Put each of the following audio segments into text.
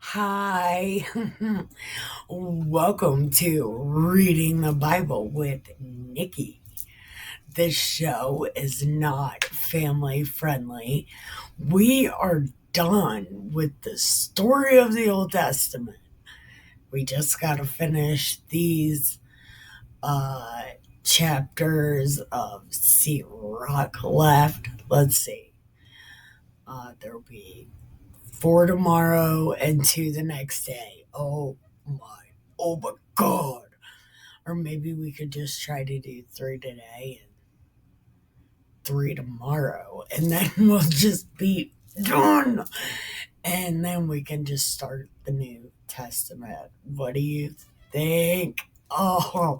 Hi, welcome to Reading the Bible with Nikki. This show is not family friendly. We are done with the story of the Old Testament. We just got to finish these uh, chapters of Rock left. Let's see. There'll be 4 tomorrow and 2 the next day. Oh my god. Or maybe we could just try to do 3 today and 3 tomorrow, and then we'll just be done. And then we can just start the New Testament. What do you think? Oh,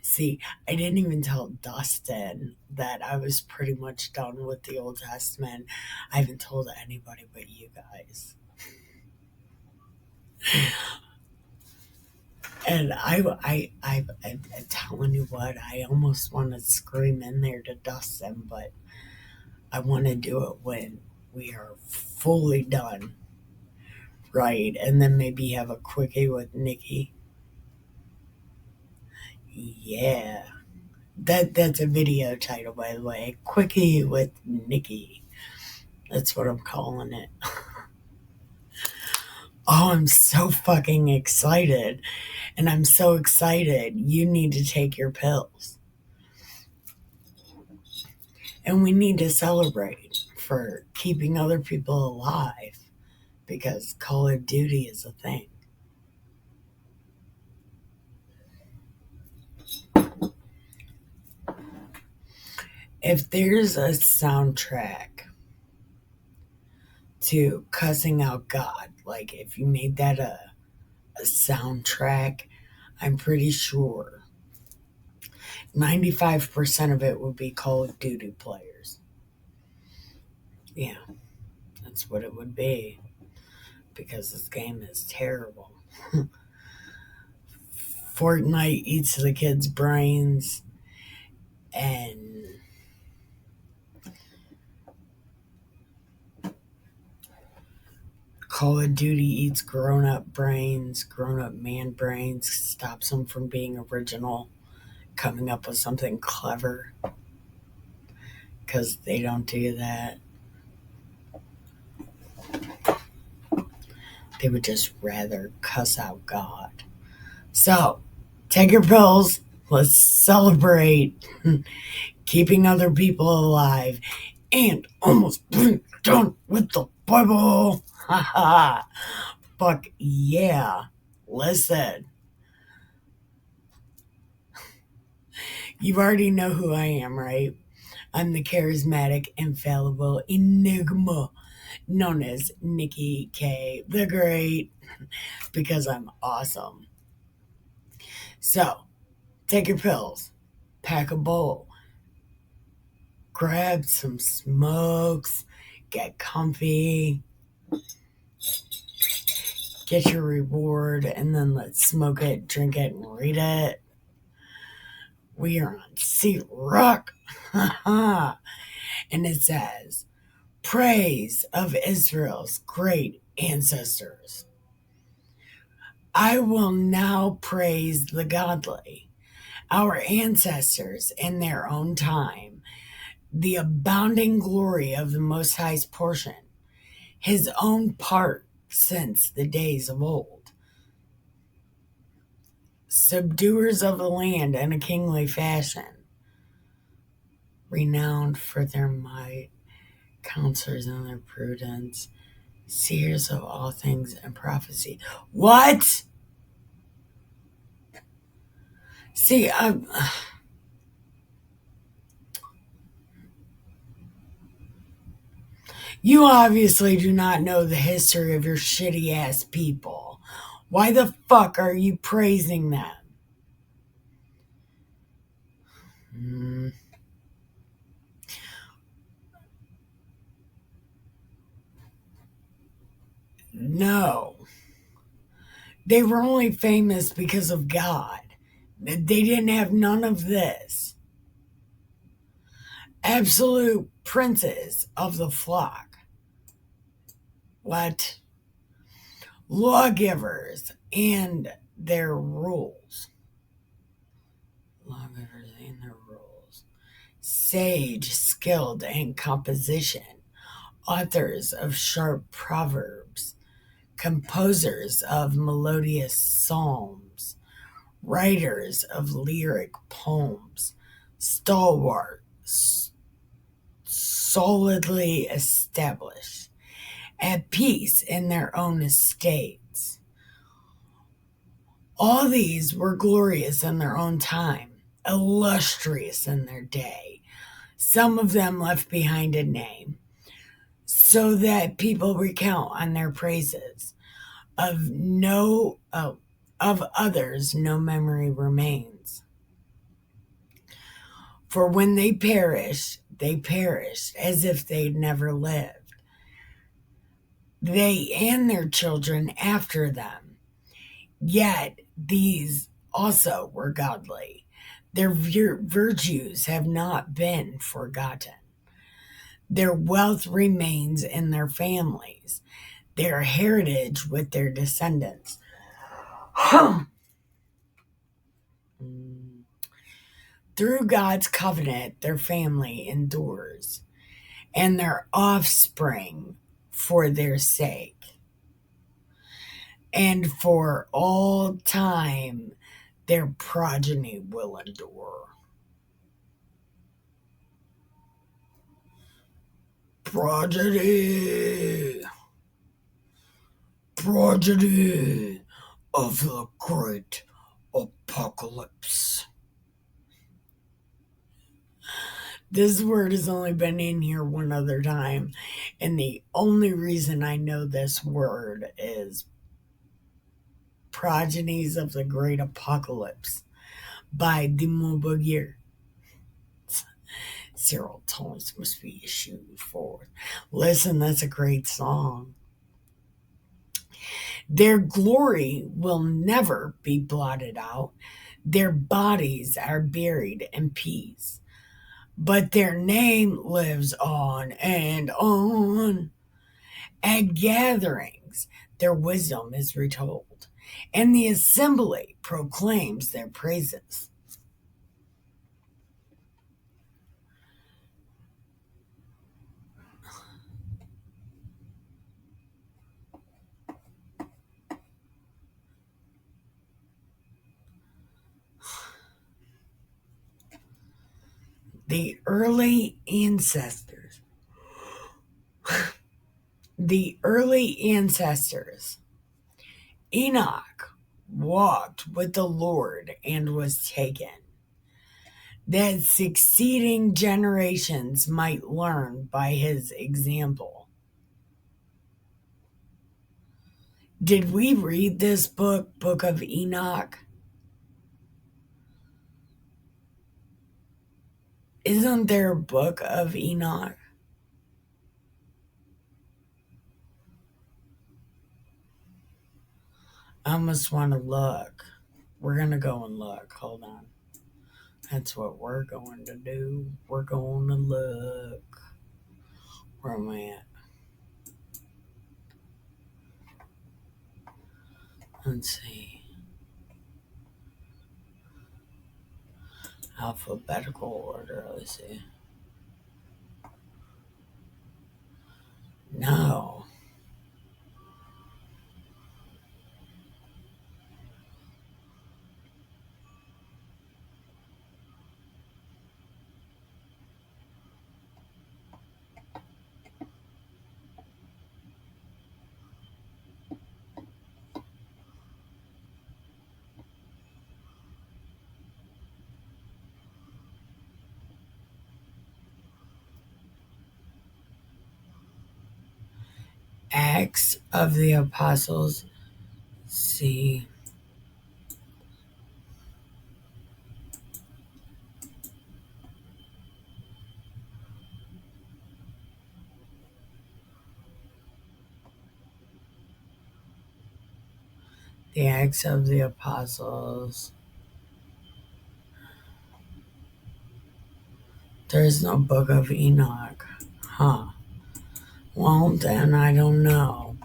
see, I didn't even tell Dustin that I was pretty much done with the Old Testament. I haven't told anybody but you guys. And I'm telling you what, I almost want to scream in there to Dustin, but I want to do it when we are fully done, right? And then maybe have a quickie with Nikki. Yeah, that's a video title, by the way. Quickie with Nikki. That's what I'm calling it. Oh, I'm so fucking excited. And I'm so excited. You need to take your pills. And we need to celebrate for keeping other people alive because Call of Duty is a thing. If there's a soundtrack to cussing out God, like if you made that a soundtrack, I'm pretty sure 95% of it would be Call of Duty players. Yeah, that's what it would be because this game is terrible. Fortnite eats the kids' brains, and Call of Duty eats grown up brains, grown up man brains, stops them from being original, coming up with something clever, because they don't do that. They would just rather cuss out God. So, take your pills. Let's celebrate keeping other people alive and almost being done with the Bible. Haha. Fuck yeah. Listen, you already know who I am, right? I'm the charismatic, infallible enigma known as Nikki K. the Great because I'm awesome. So, take your pills, pack a bowl, grab some smokes, get comfy, get your reward, and then let's smoke it, drink it, and read it. We are on Seat Rock. And it says, Praise of Israel's great ancestors. I will now praise the godly, our ancestors in their own time, the abounding glory of the Most High's portion, his own part since the days of old. Subduers of the land in a kingly fashion, renowned for their might, counselors in their prudence, seers of all things and prophecy. What? See, you obviously do not know the history of your shitty ass people. Why the fuck are you praising them? Mm, no. They were only famous because of God. They didn't have none of this. Absolute princes of the flock. What? lawgivers and their rules. Lawgivers and their rules. Sage, skilled in composition, authors of sharp proverbs, composers of melodious psalms, writers of lyric poems, stalwart, solidly established, at peace in their own estates. All these were glorious in their own time, illustrious in their day. Some of them left behind a name, so that people recount on their praises. Of others no memory remains. For when they perished as if they'd never lived. They and their children after them. Yet these also were godly. Their virtues have not been forgotten. Their wealth remains in their families, their heritage with their descendants. Through God's covenant, their family endures, and their offspring for their sake. And for all time, their progeny will endure. Progeny of the great apocalypse. This word has only been in here one other time, and the only reason I know this word is Progenies of the Great Apocalypse by Dimmu Borgir. Cyril Thomas must be issued forth. Listen, that's a great song. Their glory will never be blotted out. Their bodies are buried in peace. But their name lives on and on. At gatherings, their wisdom is retold, and the assembly proclaims their praises. The early ancestors. Enoch walked with the Lord and was taken, that succeeding generations might learn by his example. Did we read this book of Enoch? Isn't there a book of Enoch? I almost want to look. We're going to go and look. Hold on. That's what we're going to do. We're going to look. Where am I at? Let's see. Alphabetical order. Let's see. No. Acts of the Apostles. See. The Acts of the Apostles. There's no book of Enoch. Huh. Well, then I don't know.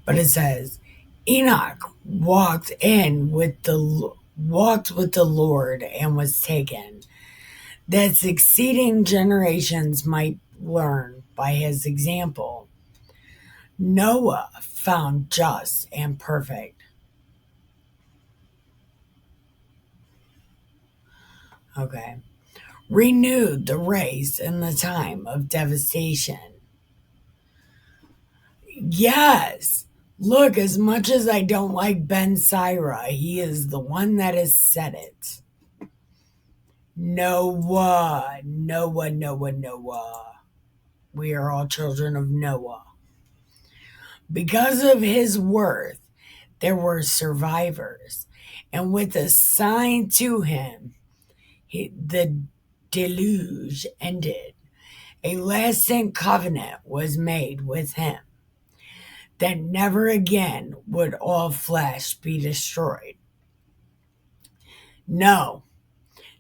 But it says, Enoch walked with the Lord and was taken, that succeeding generations might learn by his example. Noah found just and perfect. Okay. Renewed the race in the time of devastation. Yes. Look, as much as I don't like Ben Sira, he is the one that has said it. Noah, Noah, Noah, Noah. We are all children of Noah. Because of his worth, there were survivors. And with a sign to him, the deluge ended. A lasting covenant was made with him that never again would all flesh be destroyed. No,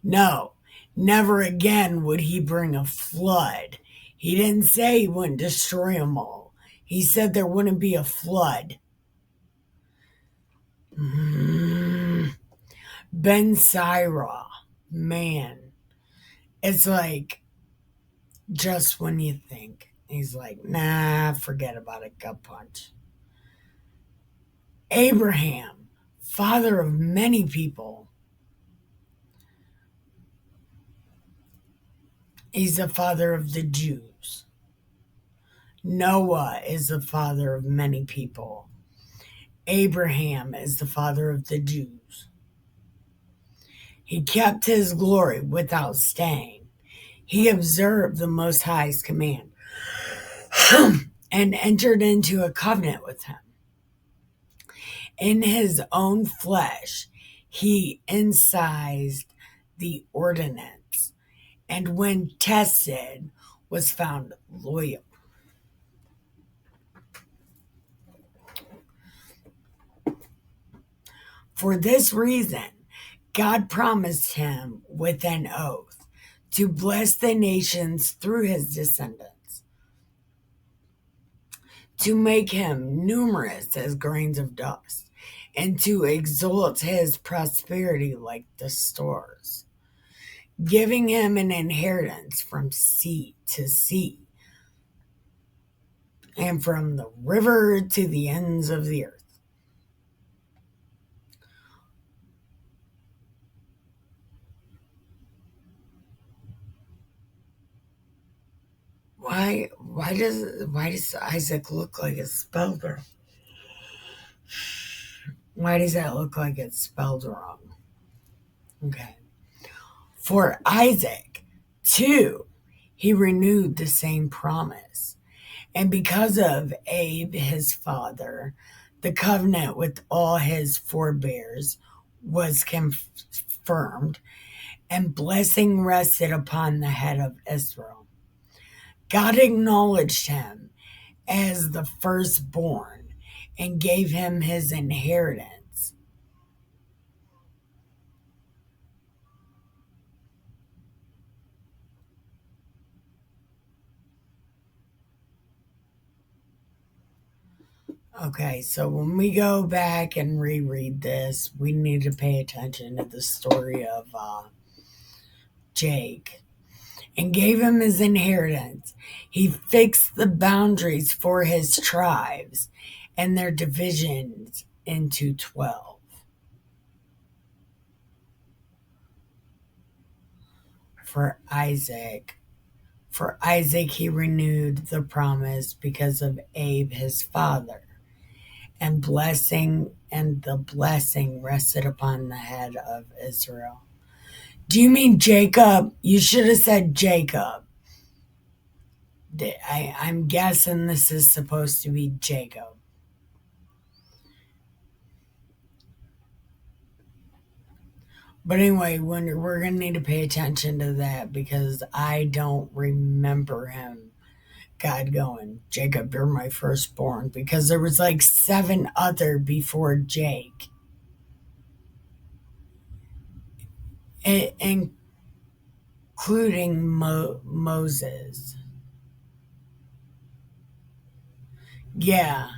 no, never again would he bring a flood. He didn't say he wouldn't destroy them all. He said there wouldn't be a flood. Ben Sira, man, it's like just when you think. He's like, nah, forget about it, gut punch. Abraham, father of many people. He's the father of the Jews. Noah is the father of many people. Abraham is the father of the Jews. He kept his glory without staying. He observed the Most High's command and entered into a covenant with him. In his own flesh, he incised the ordinance, and when tested, was found loyal. For this reason, God promised him with an oath to bless the nations through his descendants, to make him numerous as grains of dust, and to exalt his prosperity like the stars, giving him an inheritance from sea to sea, and from the river to the ends of the earth. Why does Isaac look like it's spelled wrong? Why does that look like it's spelled wrong? Okay. For Isaac, too, he renewed the same promise. And because of Abe, his father, the covenant with all his forebears was confirmed, and blessing rested upon the head of Israel. God acknowledged him as the firstborn and gave him his inheritance. Okay, so when we go back and reread this, we need to pay attention to the story of Jake, and gave him his inheritance. He fixed the boundaries for his tribes and their divisions into 12. For Isaac, he renewed the promise because of Abe, his father, and the blessing rested upon the head of Israel. Do you mean Jacob? You should have said Jacob. I'm guessing this is supposed to be Jacob. But anyway, we're going to need to pay attention to that because I don't remember him. God going, Jacob, you're my firstborn, because there was like 7 other before Jake. Including Moses. Yeah.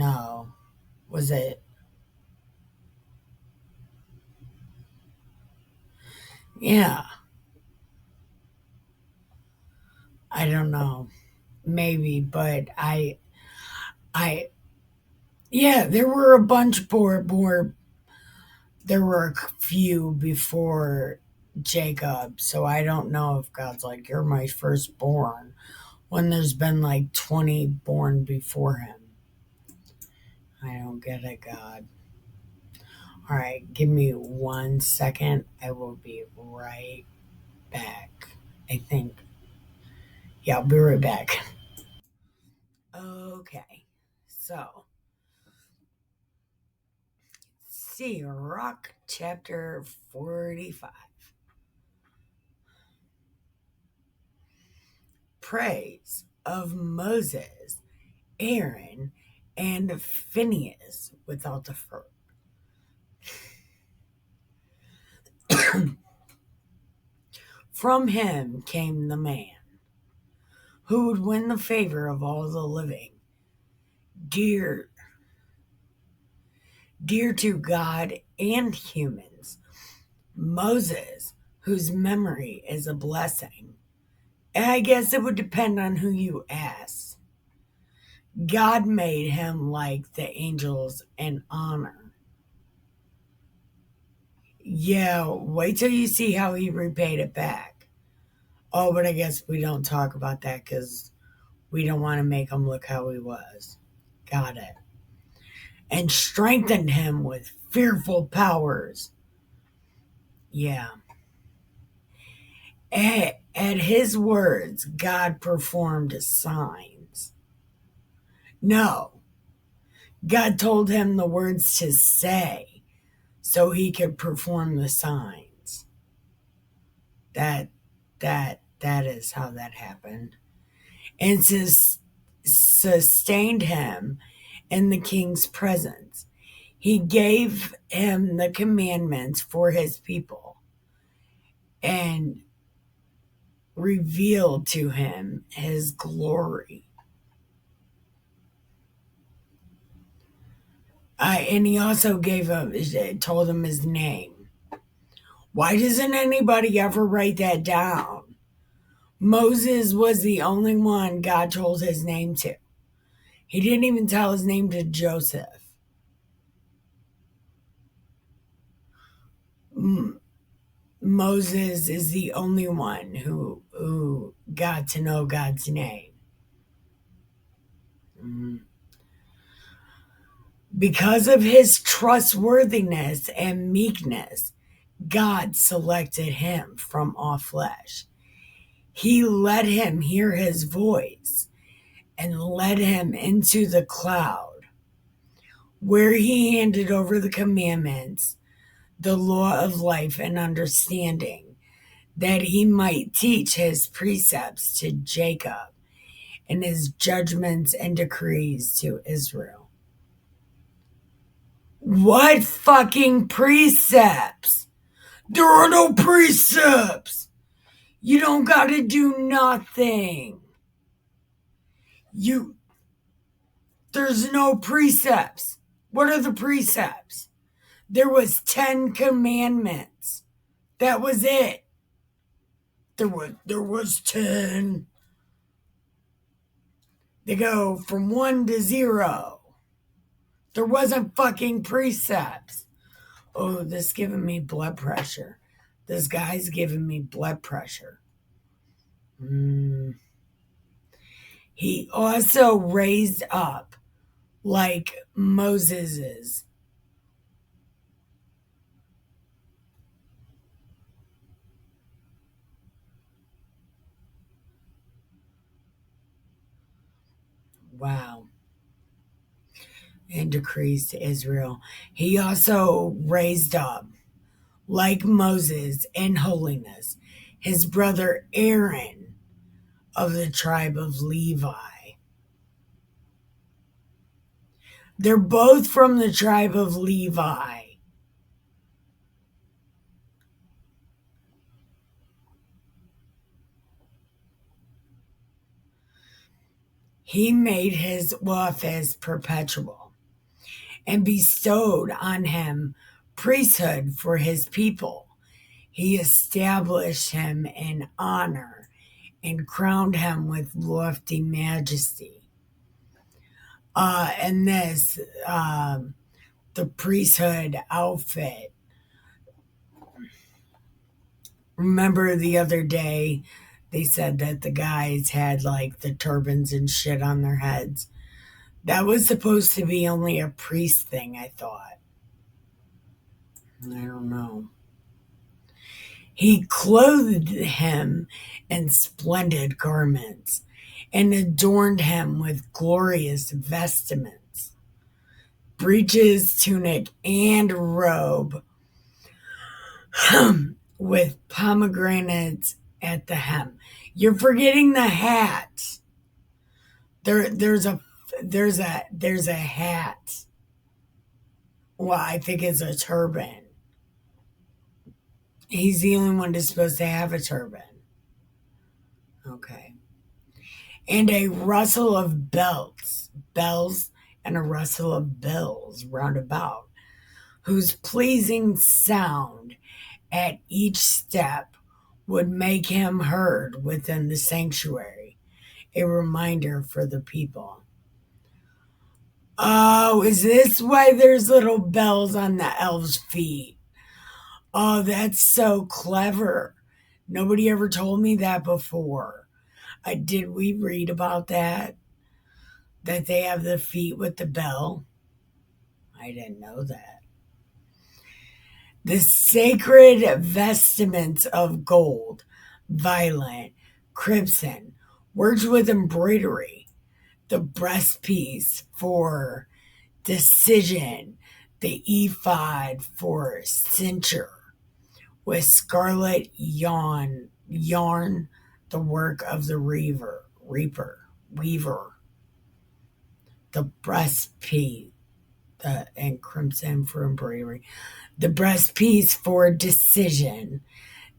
No. Was it? Yeah. I don't know. Maybe, but I, yeah, there were a bunch more. There were a few before Jacob, so I don't know if God's like, you're my firstborn, when there's been like 20 born before him. I don't get it, God. All right, give me 1 second. I will be right back. I think. Yeah, I'll be right back. Okay, so Sirach chapter 45. Praise of Moses, Aaron, and Phineas without the fur. From him came the man who would win the favor of all the living, dear, dear to God and humans. Moses, whose memory is a blessing. And I guess it would depend on who you ask. God made him like the angels in honor. Yeah, wait till you see how he repaid it back. Oh, but I guess we don't talk about that because we don't want to make him look how he was. Got it. And strengthened him with fearful powers. Yeah. At his words, God performed signs. No, God told him the words to say so he could perform the signs. That is how that happened. And sustained him in the king's presence. He gave him the commandments for his people and revealed to him his glory. And he also told him his name. Why doesn't anybody ever write that down? Moses was the only one God told his name to. He didn't even tell his name to Joseph. Moses is the only one who got to know God's name. Because of his trustworthiness and meekness, God selected him from all flesh. He let him hear his voice and led him into the cloud, where he handed over the commandments, the law of life and understanding, that he might teach his precepts to Jacob and his judgments and decrees to Israel. What fucking precepts? There are no precepts. You don't gotta do nothing. There's no precepts. What are the precepts? There was 10 commandments. That was it. There was 10. They go from 1 to 0. There wasn't fucking precepts. Oh, this is giving me blood pressure. This guy's giving me blood pressure. He also raised up like Moses is. Wow. And decrees to Israel. He also raised up like Moses in holiness his brother Aaron of the tribe of Levi. They're both from the tribe of Levi. He made his office perpetual. and bestowed on him priesthood for his people. He established him in honor and crowned him with lofty majesty. And this, the priesthood outfit. Remember the other day, they said that the guys had like the turbans and shit on their heads. That was supposed to be only a priest thing, I thought. I don't know. He clothed him in splendid garments and adorned him with glorious vestments, breeches, tunic, and robe with pomegranates at the hem. You're forgetting the hat. There's a hat. Well, I think it's a turban. He's the only one that's supposed to have a turban. Okay. And a rustle of bells, and a rustle of bells round about, whose pleasing sound at each step would make him heard within the sanctuary, a reminder for the people. Oh, is this why there's little bells on the elves' feet? Oh, that's so clever. Nobody ever told me that before. Did we read about that? That they have the feet with the bell? I didn't know that. The sacred vestments of gold, violet, crimson, worked with embroidery, the breastpiece for decision, the ephod for censure, with scarlet yarn, the work of the weaver, the breastpiece, and crimson for embroidery, the breastpiece for decision,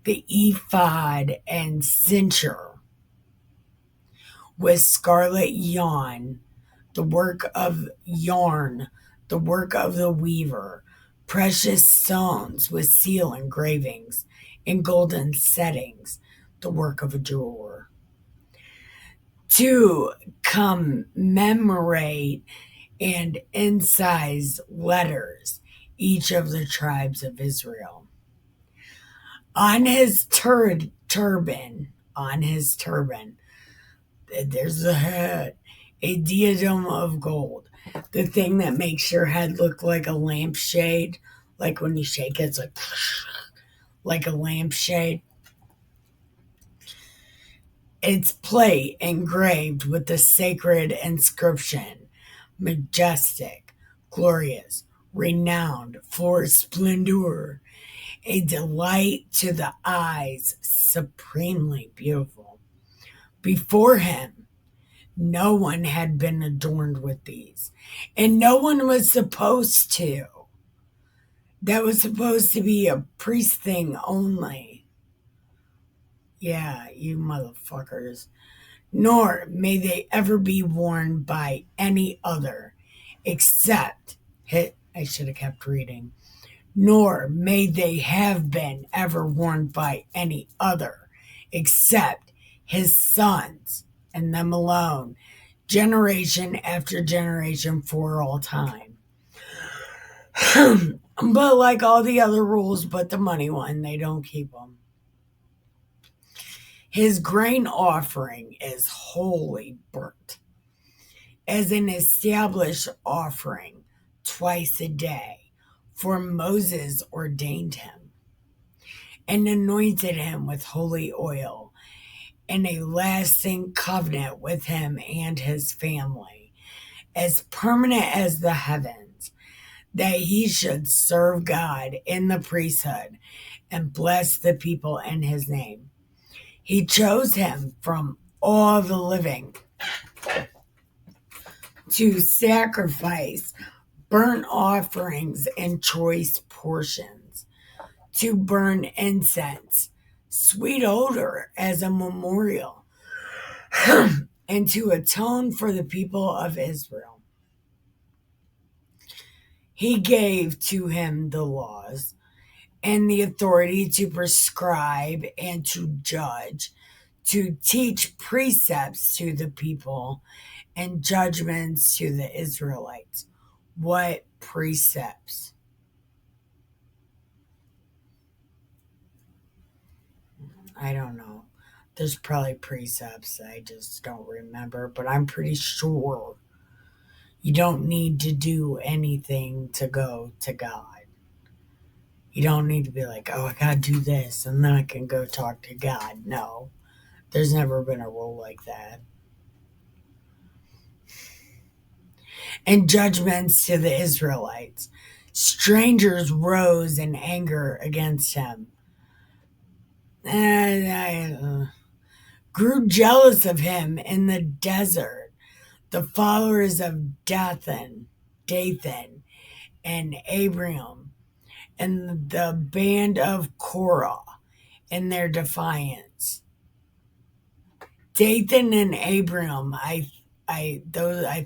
the ephod and censure, with scarlet the work of the work of the weaver, precious stones with seal engravings and golden settings, the work of a jeweler. To commemorate and incise letters each of the tribes of Israel. On his turban, there's the head, a diadem of gold, the thing that makes your head look like a lampshade, like when you shake it, it's like a lampshade. Its plate engraved with the sacred inscription, majestic, glorious, renowned for splendor, a delight to the eyes, supremely beautiful. Before him, no one had been adorned with these, and no one was supposed to. That was supposed to be a priest thing only. Yeah, you motherfuckers. Nor may they ever be worn by any other, except, I should have kept reading, nor may they have been ever worn by any other, except his sons, and them alone, generation after generation for all time. But like all the other rules but the money one, they don't keep them. His grain offering is wholly burnt, as an established offering twice a day, for Moses ordained him, and anointed him with holy oil, and a lasting covenant with him and his family, as permanent as the heavens, that he should serve God in the priesthood and bless the people in his name. He chose him from all the living to sacrifice burnt offerings and choice portions, to burn incense, sweet odor as a memorial, and to atone for the people of Israel. He gave to him the laws and the authority to prescribe and to judge, to teach precepts to the people and judgments to the Israelites. What precepts? I don't know. There's probably precepts I just don't remember, but I'm pretty sure you don't need to do anything to go to God. You don't need to be like, oh, I gotta do this and then I can go talk to God. No, there's never been a rule like that. And judgments to the Israelites. Strangers rose in anger against him. And grew jealous of him in the desert. The followers of Dathan, and Abiram, and the band of Korah in their defiance. Dathan and Abiram, I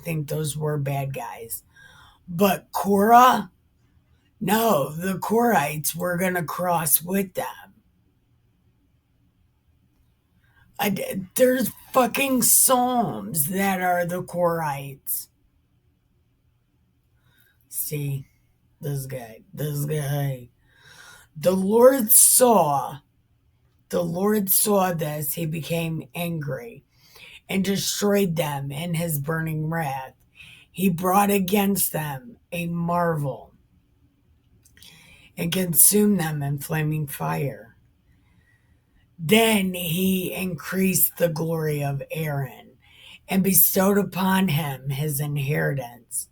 think those were bad guys. But Korah, no, the Korahites were gonna cross with them. There's fucking psalms that are the Korahites. See, this guy. The Lord saw this, he became angry and destroyed them in his burning wrath. He brought against them a marvel and consumed them in flaming fire. Then he increased the glory of Aaron and bestowed upon him his inheritance,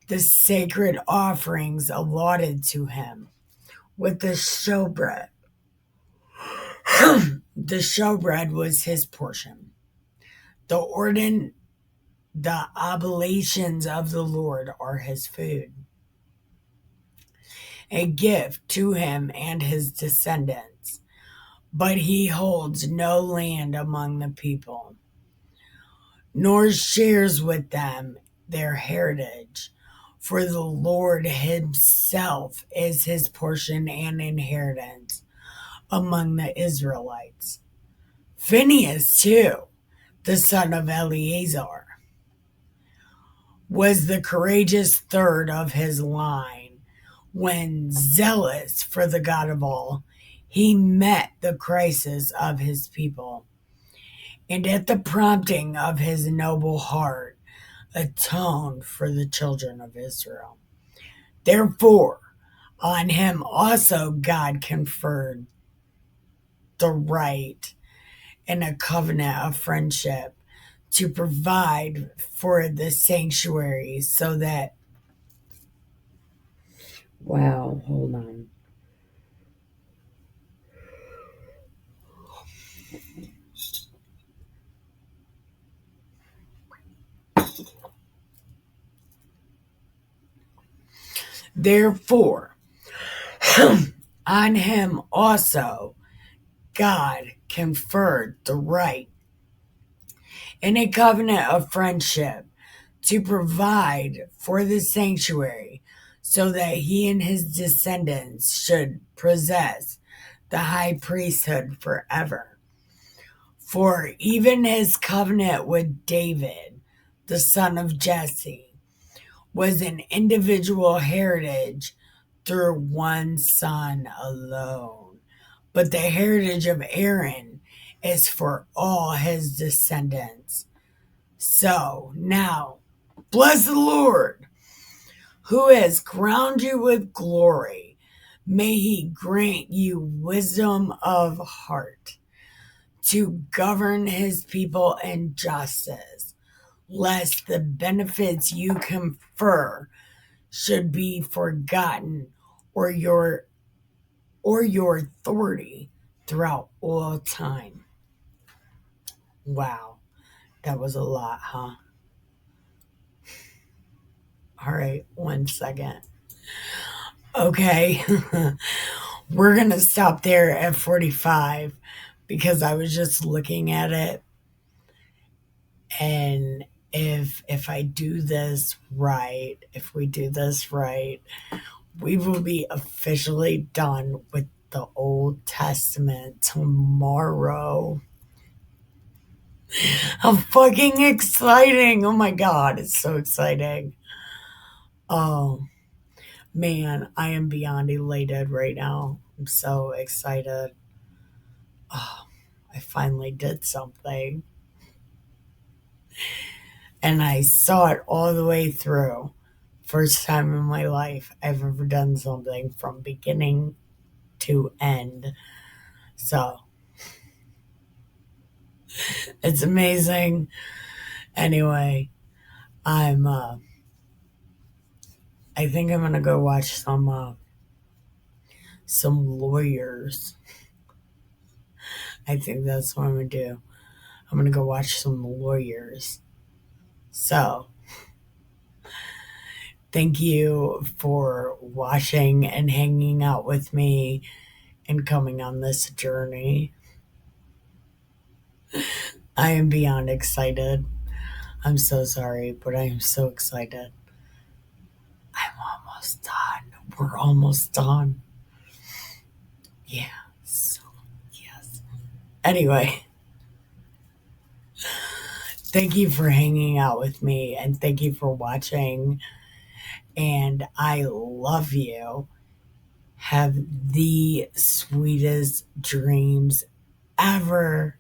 the sacred offerings allotted to him with the showbread. The showbread was his portion. The oblations of the Lord are his food, a gift to him and his descendants. But he holds no land among the people, nor shares with them their heritage. For the Lord himself is his portion and inheritance among the Israelites. Phinehas, too, the son of Eleazar, was the courageous third of his line. When zealous for the God of all, he met the crisis of his people, and at the prompting of his noble heart, atoned for the children of Israel. Therefore, on him also God conferred the right and a covenant of friendship to provide for the sanctuary so that. Wow, hold on. Therefore, on him also God conferred the right and a covenant of friendship to provide for the sanctuary so that he and his descendants should possess the high priesthood forever. For even his covenant with David, the son of Jesse, was an individual heritage through one son alone. But the heritage of Aaron is for all his descendants. So now, bless the Lord, who has crowned you with glory. May he grant you wisdom of heart to govern his people in justice, lest the benefits you confer should be forgotten or your authority throughout all time. Wow, that was a lot, huh? All right, 1 second. Okay, we're going to stop there at 45 because I was just looking at it and if I do this right, if we do this right, we will be officially done with the Old Testament tomorrow. How fucking exciting! Oh my god, it's so exciting. Oh man, I am beyond elated right now. I'm so excited. Oh, I finally did something. And I saw it all the way through. First time in my life I've ever done something from beginning to end. So it's amazing. Anyway, I'm I think I'm gonna go watch some lawyers. I think that's what I'm gonna do. I'm gonna go watch some lawyers. So thank you for watching and hanging out with me and coming on this journey. I am beyond excited. I'm so sorry, but I am so excited. I'm almost done. We're almost done. Yeah. So, yes. Anyway, thank you for hanging out with me and thank you for watching. And I love you. Have the sweetest dreams ever.